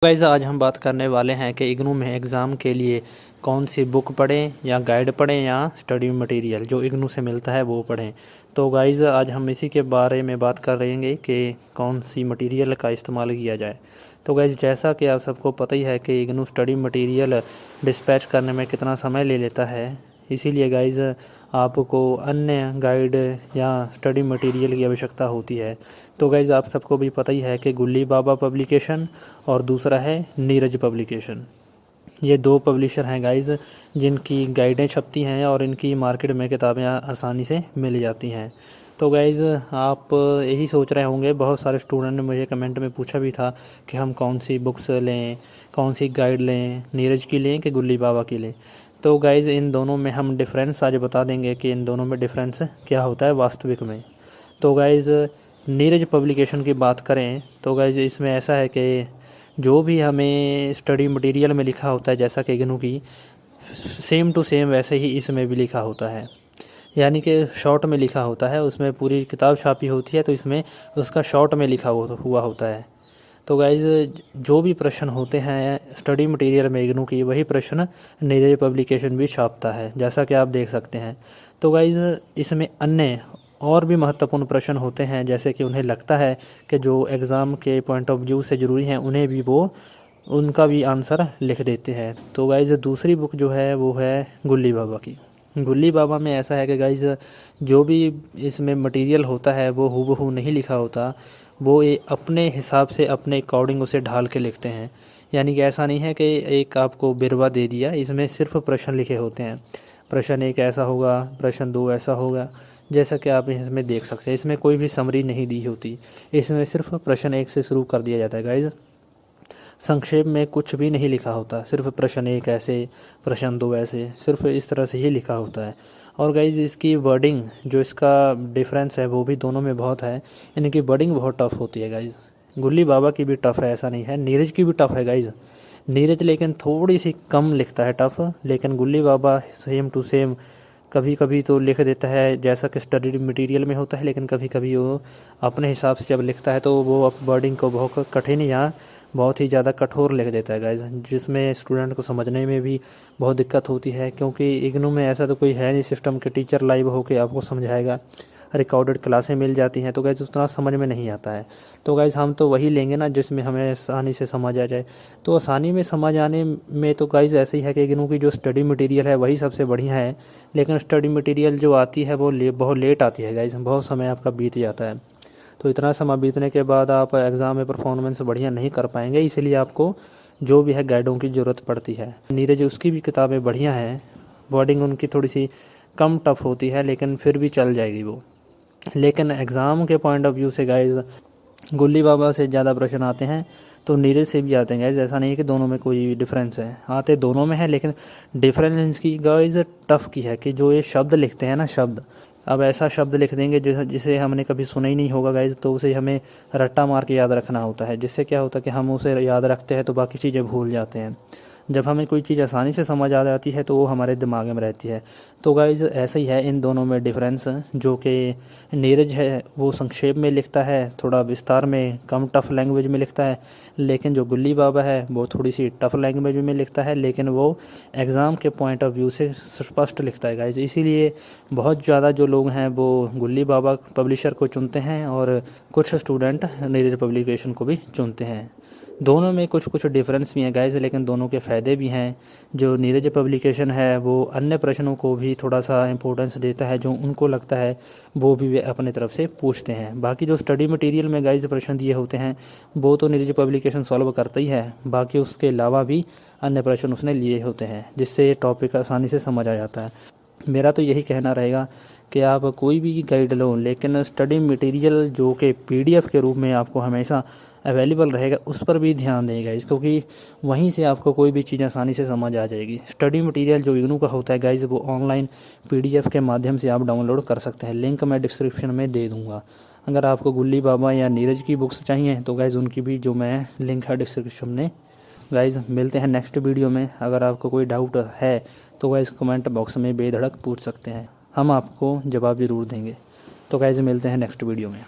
Guys आज हम बात करने वाले हैं कि इग्नू में एग्ज़ाम के लिए कौन सी बुक पढ़ें या गाइड पढ़ें या स्टडी मटेरियल जो इग्नू से मिलता है वो पढ़ें। तो गाइस आज हम इसी के बारे में बात कर रहे हैं कि कौन सी मटेरियल का इस्तेमाल किया जाए। तो गाइस जैसा कि आप सबको पता ही है कि इग्नू स्टडी मटेरियल डिस्पैच करने में कितना समय ले लेता है, इसीलिए गाइस आपको अन्य गाइड या स्टडी मटेरियल की आवश्यकता होती है। तो गाइस आप सबको भी पता ही है कि गुल्ली बाबा पब्लिकेशन और दूसरा है नीरज पब्लिकेशन। ये दो पब्लिशर हैं गाइस जिनकी गाइडें छपती हैं और इनकी मार्केट में किताबें आसानी से मिल जाती हैं। तो गाइस आप यही सोच रहे होंगे, बहुत सारे स्टूडेंट ने मुझे कमेंट में पूछा भी था कि हम कौन सी बुक्स लें, कौन सी गाइड लें, नीरज की लें कि गुल्ली बाबा की लें। तो गाइस इन दोनों में हम डिफरेंस आज बता देंगे कि इन दोनों में डिफरेंस क्या होता है वास्तविक में। तो गाइस नीरज पब्लिकेशन की बात करें तो गाइस इसमें ऐसा है कि जो भी हमें स्टडी मटेरियल में लिखा होता है जैसा कि इग्नू की सेम टू सेम वैसे ही इसमें भी लिखा होता है, यानी कि शॉर्ट में लिखा होता है। उसमें पूरी किताब छापी होती है तो इसमें उसका शॉर्ट में लिखा हुआ होता है। तो गाइज़ जो भी प्रश्न होते हैं स्टडी मटेरियल में इग्नू की वही प्रश्न नीरज पब्लिकेशन भी छापता है, जैसा कि आप देख सकते हैं। तो गाइज़ इसमें अन्य और भी महत्वपूर्ण प्रश्न होते हैं जैसे कि उन्हें लगता है कि जो एग्ज़ाम के पॉइंट ऑफ व्यू से ज़रूरी हैं उन्हें भी वो उनका भी आंसर लिख देते हैं। तो गाइज़ दूसरी बुक जो है वो है गुल्ली बाबा की। गुल्ली बाबा में ऐसा है कि गाइज़ जो भी इसमें मटेरियल होता है वो हूबहू नहीं लिखा होता, वो अपने हिसाब से अपने अकॉर्डिंग उसे ढाल के लिखते हैं। यानी कि ऐसा नहीं है कि एक आपको बिरवा दे दिया, इसमें सिर्फ प्रश्न लिखे होते हैं। प्रश्न 1 ऐसा होगा, प्रश्न 2 ऐसा होगा, जैसा कि आप इसमें देख सकते हैं। इसमें कोई भी समरी नहीं दी होती, इसमें सिर्फ प्रश्न 1 से शुरू कर दिया जाता है गाइज़। संक्षेप में कुछ भी नहीं लिखा होता, सिर्फ प्रश्न 1 ऐसे, प्रश्न 2 ऐसे, सिर्फ इस तरह से ही लिखा होता है। और गाइज़ इसकी वर्डिंग जो इसका डिफरेंस है वो भी दोनों में बहुत है। इनकी वर्डिंग बहुत टफ़ होती है गाइज़। गुल्ली बाबा की भी टफ़ है ऐसा नहीं है, नीरज की भी टफ़ है गाइज़। नीरज लेकिन थोड़ी सी कम लिखता है टफ़, लेकिन गुल्ली बाबा सेम टू सेम कभी कभी तो लिख देता है जैसा कि स्टडी मटेरियल में होता है, लेकिन कभी कभी वो अपने हिसाब से जब लिखता है तो वो वर्डिंग को बहुत कठिन या बहुत ही ज़्यादा कठोर लिख देता है गाइज़, जिसमें स्टूडेंट को समझने में भी बहुत दिक्कत होती है। क्योंकि इग्नू में ऐसा तो कोई है नहीं सिस्टम के टीचर लाइव होके आपको समझाएगा, रिकॉर्डेड क्लासें मिल जाती हैं तो गाइज़ उतना समझ में नहीं आता है। तो गाइज़ हम तो वही लेंगे ना जिसमें हमें आसानी से समझ आ जाए। तो आसानी में समझ आने में तो गाइज़ ऐसे ही है कि इग्नू की जो स्टडी मटेरियल है वही सबसे बढ़िया है, लेकिन स्टडी मटेरियल जो आती है वो बहुत लेट आती है गाइज़, बहुत समय आपका बीत जाता है। तो इतना समय बीतने के बाद आप एग्ज़ाम में परफॉर्मेंस बढ़िया नहीं कर पाएंगे, इसलिए आपको जो भी है गाइडों की ज़रूरत पड़ती है। नीरज उसकी भी किताबें बढ़िया हैं, वर्डिंग उनकी थोड़ी सी कम टफ होती है लेकिन फिर भी चल जाएगी वो। लेकिन एग्ज़ाम के पॉइंट ऑफ व्यू से गाइज़ गुल्ली बाबा से ज़्यादा प्रश्न आते हैं तो नीरज से भी आते हैं गाइज़। ऐसा नहीं है कि दोनों में कोई डिफरेंस है, आते दोनों में है, लेकिन डिफरेंस की गाइज़ टफ़ की है कि जो ये शब्द लिखते हैं ना, शब्द अब ऐसा शब्द लिख देंगे जिसे हमने कभी सुना ही नहीं होगा गाइज़, तो उसे हमें रट्टा मार के याद रखना होता है, जिससे क्या होता है कि हम उसे याद रखते हैं तो बाकी चीज़ें भूल जाते हैं। जब हमें कोई चीज़ आसानी से समझ आ जाती है तो वो हमारे दिमाग में रहती है। तो गाइज़ ऐसा ही है इन दोनों में डिफरेंस, जो कि नीरज है वो संक्षेप में लिखता है, थोड़ा विस्तार में कम टफ़ लैंग्वेज में लिखता है, लेकिन जो गुल्ली बाबा है वो थोड़ी सी टफ़ लैंग्वेज में लिखता है, लेकिन वो एग्ज़ाम के पॉइंट ऑफ व्यू से स्पष्ट लिखता है गाइज़। इसीलिए बहुत ज़्यादा जो लोग हैं वो गुल्ली बाबा पब्लिशर को चुनते हैं और कुछ स्टूडेंट नीरज पब्लिकेशन को भी चुनते हैं। दोनों में कुछ कुछ डिफरेंस भी हैं गाइज़, लेकिन दोनों के फ़ायदे भी हैं। जो नीरज पब्लिकेशन है वो अन्य प्रश्नों को भी थोड़ा सा इम्पोर्टेंस देता है, जो उनको लगता है वो भी वे अपने तरफ से पूछते हैं। बाकी जो स्टडी मटेरियल में गाइज़ प्रश्न दिए होते हैं वो तो नीरज पब्लिकेशन सॉल्व करता ही है, बाकी उसके अलावा भी अन्य प्रश्न उसने लिए होते हैं जिससे टॉपिक आसानी से समझ आ जाता है। मेरा तो यही कहना रहेगा कि आप कोई भी गाइड लो, लेकिन स्टडी मटेरियल जो कि PDF के रूप में आपको हमेशा अवेलेबल रहेगा उस पर भी ध्यान देगा गाइज़, क्योंकि वहीं से आपको कोई भी चीज़ आसानी से समझ आ जाएगी। स्टडी मटेरियल जो इग्नू का होता है गाइज़ वो ऑनलाइन PDF के माध्यम से आप डाउनलोड कर सकते हैं, लिंक मैं डिस्क्रिप्शन में दे दूँगा। अगर आपको गुल्ली बाबा या नीरज की बुक्स चाहिए तो गाइज़ उनकी भी जो मैं लिंक है डिस्क्रिप्शन में। गाइज़ मिलते हैं नेक्स्ट वीडियो में। अगर आपको कोई डाउट है तो गाइज़ कमेंट बॉक्स में बेधड़क पूछ सकते हैं, हम आपको जवाब ज़रूर देंगे। तो गाइज़ मिलते हैं नेक्स्ट वीडियो में।